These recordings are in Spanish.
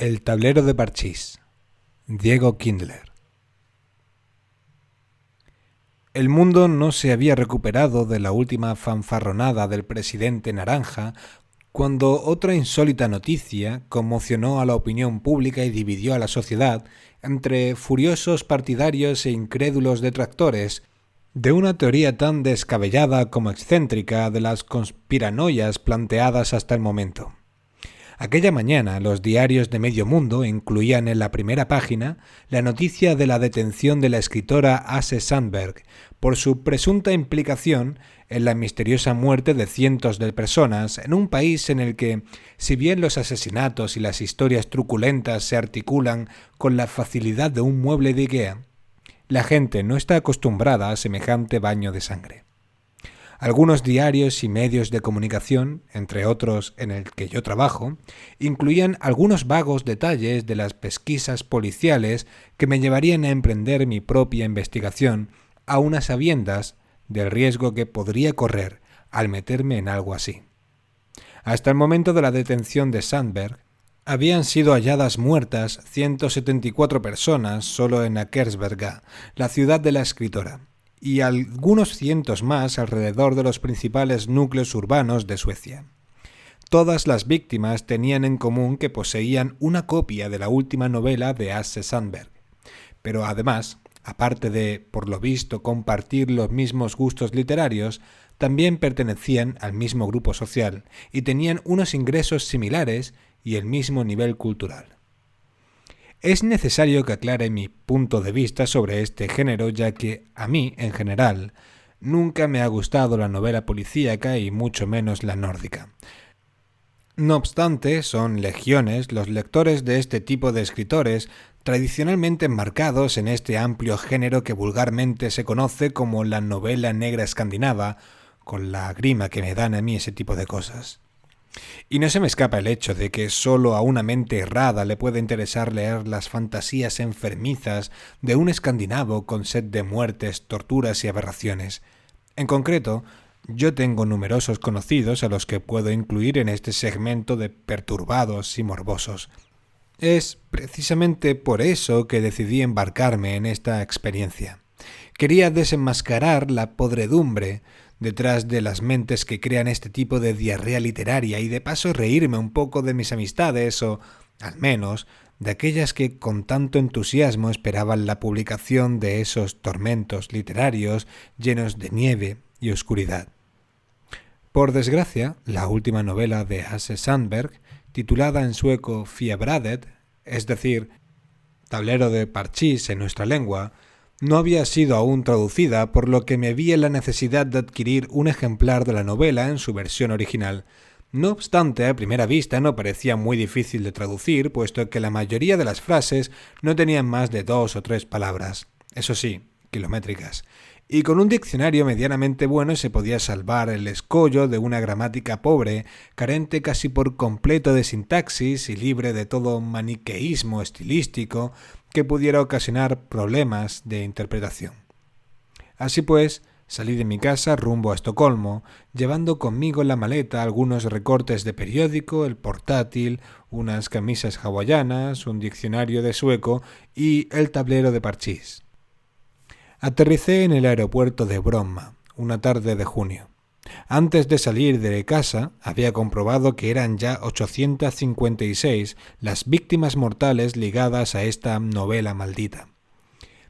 El tablero de parchís. Diego Kindler. El mundo no se había recuperado de la última fanfarronada del presidente naranja cuando otra insólita noticia conmocionó a la opinión pública y dividió a la sociedad entre furiosos partidarios e incrédulos detractores de una teoría tan descabellada como excéntrica de las conspiranoias planteadas hasta el momento. Aquella mañana los diarios de medio mundo incluían en la primera página la noticia de la detención de la escritora Asse Sandberg por su presunta implicación en la misteriosa muerte de cientos de personas en un país en el que, si bien los asesinatos y las historias truculentas se articulan con la facilidad de un mueble de Ikea, la gente no está acostumbrada a semejante baño de sangre. Algunos diarios y medios de comunicación, entre otros en el que yo trabajo, incluían algunos vagos detalles de las pesquisas policiales que me llevarían a emprender mi propia investigación, aun a sabiendas del riesgo que podría correr al meterme en algo así. Hasta el momento de la detención de Sandberg, habían sido halladas muertas 174 personas solo en Akersberga, la ciudad de la escritora, y algunos cientos más alrededor de los principales núcleos urbanos de Suecia. Todas las víctimas tenían en común que poseían una copia de la última novela de Asse Sandberg, pero además, aparte de, por lo visto, compartir los mismos gustos literarios, también pertenecían al mismo grupo social y tenían unos ingresos similares y el mismo nivel cultural. Es necesario que aclare mi punto de vista sobre este género, ya que a mí, en general, nunca me ha gustado la novela policíaca y mucho menos la nórdica. No obstante, son legiones los lectores de este tipo de escritores tradicionalmente enmarcados en este amplio género que vulgarmente se conoce como la novela negra escandinava, con la grima que me dan a mí ese tipo de cosas. Y no se me escapa el hecho de que solo a una mente errada le puede interesar leer las fantasías enfermizas de un escandinavo con sed de muertes, torturas y aberraciones. En concreto, yo tengo numerosos conocidos a los que puedo incluir en este segmento de perturbados y morbosos. Es precisamente por eso que decidí embarcarme en esta experiencia. Quería desenmascarar la podredumbre detrás de las mentes que crean este tipo de diarrea literaria y de paso reírme un poco de mis amistades o, al menos, de aquellas que con tanto entusiasmo esperaban la publicación de esos tormentos literarios llenos de nieve y oscuridad. Por desgracia, la última novela de Asse Sandberg, titulada en sueco Fiebradet, es decir, tablero de parchís en nuestra lengua, no había sido aún traducida, por lo que me vi en la necesidad de adquirir un ejemplar de la novela en su versión original. No obstante, a primera vista no parecía muy difícil de traducir, puesto que la mayoría de las frases no tenían más de 2 o 3 palabras, eso sí, kilométricas, y con un diccionario medianamente bueno se podía salvar el escollo de una gramática pobre, carente casi por completo de sintaxis y libre de todo maniqueísmo estilístico que pudiera ocasionar problemas de interpretación. Así pues, salí de mi casa rumbo a Estocolmo, llevando conmigo en la maleta algunos recortes de periódico, el portátil, unas camisas hawaianas, un diccionario de sueco y el tablero de parchís. Aterricé en el aeropuerto de Bromma, una tarde de junio. Antes de salir de casa, había comprobado que eran ya 856 las víctimas mortales ligadas a esta novela maldita.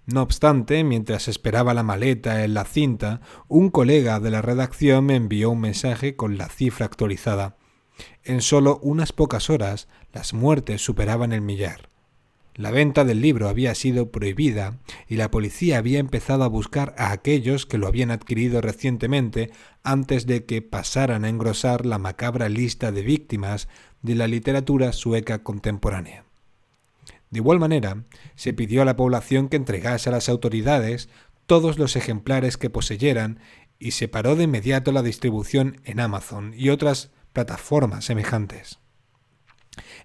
No obstante, mientras esperaba la maleta en la cinta, un colega de la redacción me envió un mensaje con la cifra actualizada. En solo unas pocas horas, las muertes superaban el millar. La venta del libro había sido prohibida y la policía había empezado a buscar a aquellos que lo habían adquirido recientemente antes de que pasaran a engrosar la macabra lista de víctimas de la literatura sueca contemporánea. De igual manera, se pidió a la población que entregase a las autoridades todos los ejemplares que poseyeran y se paró de inmediato la distribución en Amazon y otras plataformas semejantes.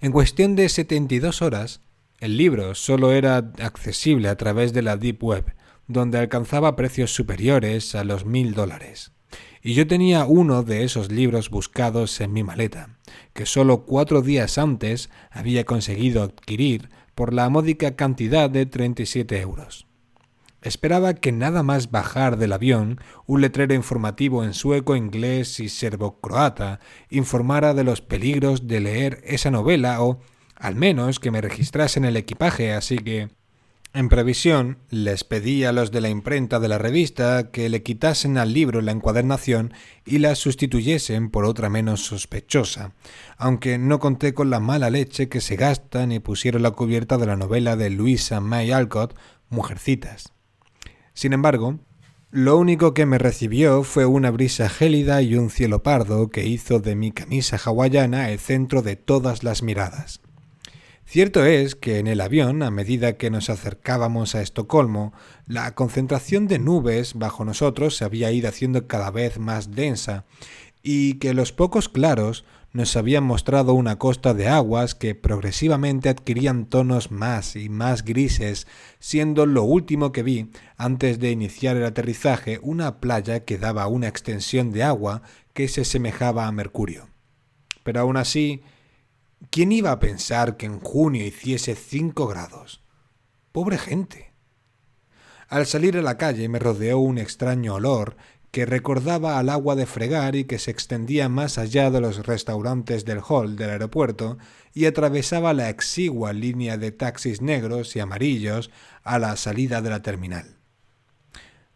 En cuestión de 72 horas, el libro solo era accesible a través de la Deep Web, donde alcanzaba precios superiores a los $1.000. Y yo tenía uno de esos libros buscados en mi maleta, que solo 4 días antes había conseguido adquirir por la módica cantidad de 37 euros. Esperaba que nada más bajar del avión, un letrero informativo en sueco, inglés y serbocroata informara de los peligros de leer esa novela o, al menos, que me registrase en el equipaje, así que, en previsión, les pedí a los de la imprenta de la revista que le quitasen al libro la encuadernación y la sustituyesen por otra menos sospechosa, aunque no conté con la mala leche que se gasta ni pusieron la cubierta de la novela de Louisa May Alcott, Mujercitas. Sin embargo, lo único que me recibió fue una brisa gélida y un cielo pardo que hizo de mi camisa hawaiana el centro de todas las miradas. Cierto es que en el avión, a medida que nos acercábamos a Estocolmo, la concentración de nubes bajo nosotros se había ido haciendo cada vez más densa y que los pocos claros nos habían mostrado una costa de aguas que progresivamente adquirían tonos más y más grises, siendo lo último que vi antes de iniciar el aterrizaje una playa que daba una extensión de agua que se semejaba a Mercurio. Pero aún así, ¿quién iba a pensar que en junio hiciese 5 grados? ¡Pobre gente! Al salir a la calle me rodeó un extraño olor que recordaba al agua de fregar y que se extendía más allá de los restaurantes del hall del aeropuerto y atravesaba la exigua línea de taxis negros y amarillos a la salida de la terminal.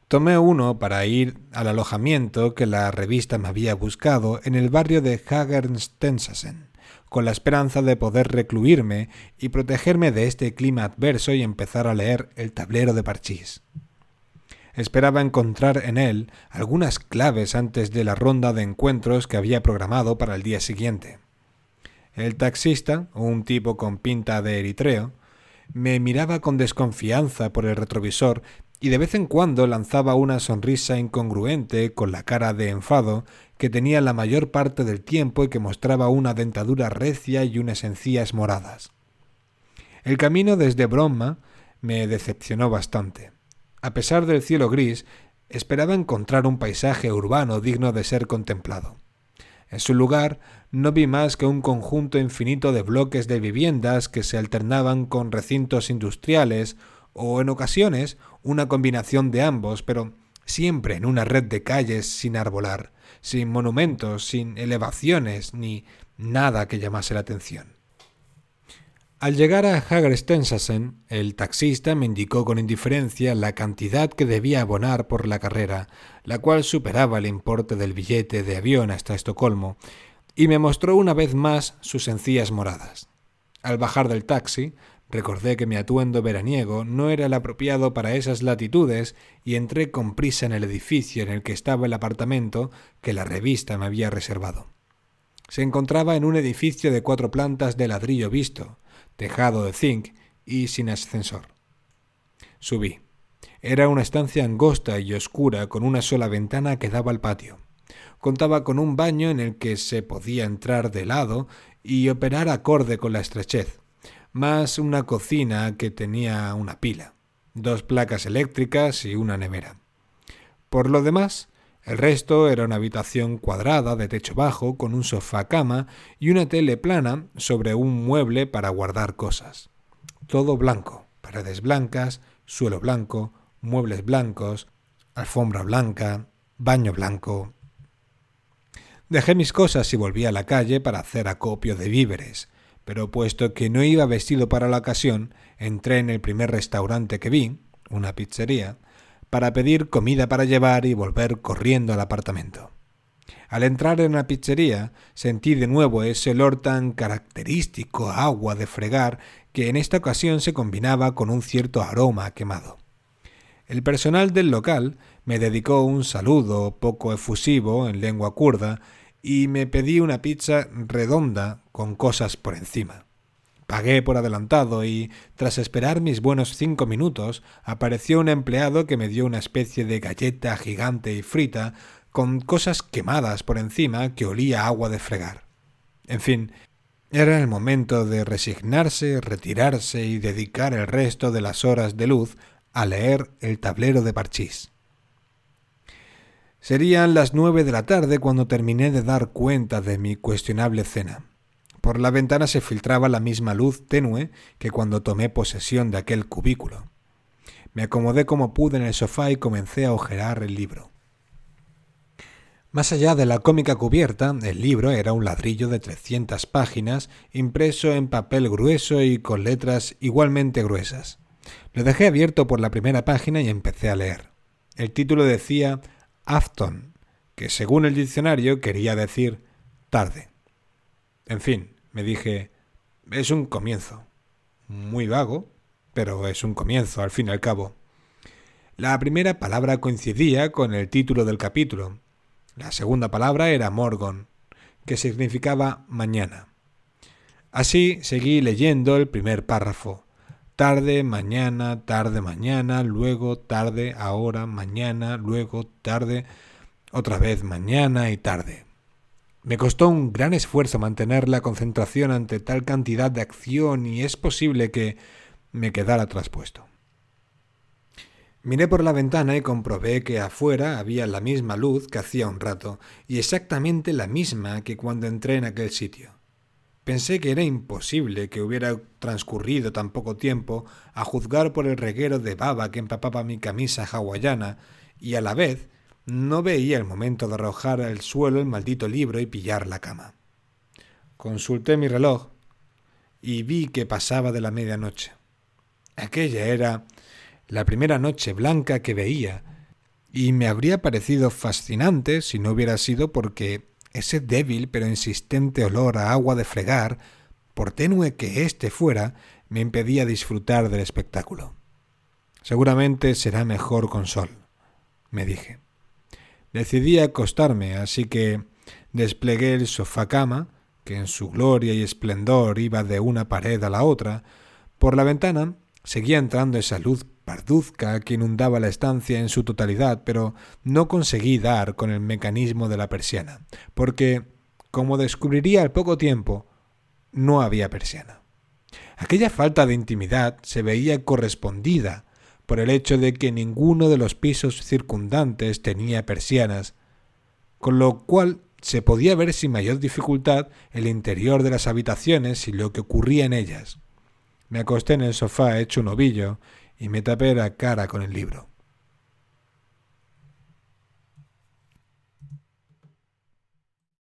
Tomé uno para ir al alojamiento que la revista me había buscado en el barrio de Hägerstensen, con la esperanza de poder recluirme y protegerme de este clima adverso y empezar a leer el tablero de parchís. Esperaba encontrar en él algunas claves antes de la ronda de encuentros que había programado para el día siguiente. El taxista, un tipo con pinta de eritreo, me miraba con desconfianza por el retrovisor y de vez en cuando lanzaba una sonrisa incongruente con la cara de enfado que tenía la mayor parte del tiempo y que mostraba una dentadura recia y unas encías moradas. El camino desde Bromma me decepcionó bastante. A pesar del cielo gris, esperaba encontrar un paisaje urbano digno de ser contemplado. En su lugar, no vi más que un conjunto infinito de bloques de viviendas que se alternaban con recintos industriales o, en ocasiones, una combinación de ambos, pero siempre en una red de calles sin arbolar, sin monumentos, sin elevaciones, ni nada que llamase la atención. Al llegar a Hägerstensen, el taxista me indicó con indiferencia la cantidad que debía abonar por la carrera, la cual superaba el importe del billete de avión hasta Estocolmo, y me mostró una vez más sus encías moradas. Al bajar del taxi, recordé que mi atuendo veraniego no era el apropiado para esas latitudes y entré con prisa en el edificio en el que estaba el apartamento que la revista me había reservado. Se encontraba en un edificio de 4 plantas de ladrillo visto, tejado de zinc y sin ascensor. Subí. Era una estancia angosta y oscura con una sola ventana que daba al patio. Contaba con un baño en el que se podía entrar de lado y operar acorde con la estrechez, más una cocina que tenía una pila, 2 placas eléctricas y una nevera. Por lo demás, el resto era una habitación cuadrada de techo bajo con un sofá-cama y una tele plana sobre un mueble para guardar cosas. Todo blanco, paredes blancas, suelo blanco, muebles blancos, alfombra blanca, baño blanco. Dejé mis cosas y volví a la calle para hacer acopio de víveres, pero puesto que no iba vestido para la ocasión, entré en el primer restaurante que vi, una pizzería, para pedir comida para llevar y volver corriendo al apartamento. Al entrar en la pizzería, sentí de nuevo ese olor tan característico a agua de fregar que en esta ocasión se combinaba con un cierto aroma quemado. El personal del local me dedicó un saludo poco efusivo en lengua kurda y me pedí una pizza redonda con cosas por encima. Pagué por adelantado y, tras esperar mis buenos 5 minutos, apareció un empleado que me dio una especie de galleta gigante y frita con cosas quemadas por encima que olía a agua de fregar. En fin, era el momento de resignarse, retirarse y dedicar el resto de las horas de luz a leer el tablero de parchís. Serían las 9 de la tarde cuando terminé de dar cuenta de mi cuestionable cena. Por la ventana se filtraba la misma luz tenue que cuando tomé posesión de aquel cubículo. Me acomodé como pude en el sofá y comencé a ojear el libro. Más allá de la cómica cubierta, el libro era un ladrillo de 300 páginas, impreso en papel grueso y con letras igualmente gruesas. Lo dejé abierto por la primera página y empecé a leer. El título decía Afton, que según el diccionario quería decir tarde. En fin, me dije, es un comienzo. Muy vago, pero es un comienzo, al fin y al cabo. La primera palabra coincidía con el título del capítulo. La segunda palabra era morgon, que significaba mañana. Así seguí leyendo el primer párrafo. Tarde, mañana, luego, tarde, ahora, mañana, luego, tarde, otra vez mañana y tarde. Me costó un gran esfuerzo mantener la concentración ante tal cantidad de acción y es posible que me quedara traspuesto. Miré por la ventana y comprobé que afuera había la misma luz que hacía un rato y exactamente la misma que cuando entré en aquel sitio. Pensé que era imposible que hubiera transcurrido tan poco tiempo a juzgar por el reguero de baba que empapaba mi camisa hawaiana y a la vez no veía el momento de arrojar al suelo el maldito libro y pillar la cama. Consulté mi reloj y vi que pasaba de la medianoche. Aquella era la primera noche blanca que veía y me habría parecido fascinante si no hubiera sido porque ese débil pero insistente olor a agua de fregar, por tenue que éste fuera, me impedía disfrutar del espectáculo. Seguramente será mejor con sol, me dije. Decidí acostarme, así que desplegué el sofá-cama, que en su gloria y esplendor iba de una pared a la otra. Por la ventana seguía entrando esa luz parduzca que inundaba la estancia en su totalidad, pero no conseguí dar con el mecanismo de la persiana, porque, como descubriría al poco tiempo, no había persiana. Aquella falta de intimidad se veía correspondida por el hecho de que ninguno de los pisos circundantes tenía persianas, con lo cual se podía ver sin mayor dificultad el interior de las habitaciones y lo que ocurría en ellas. Me acosté en el sofá hecho un ovillo y me tapé la cara con el libro.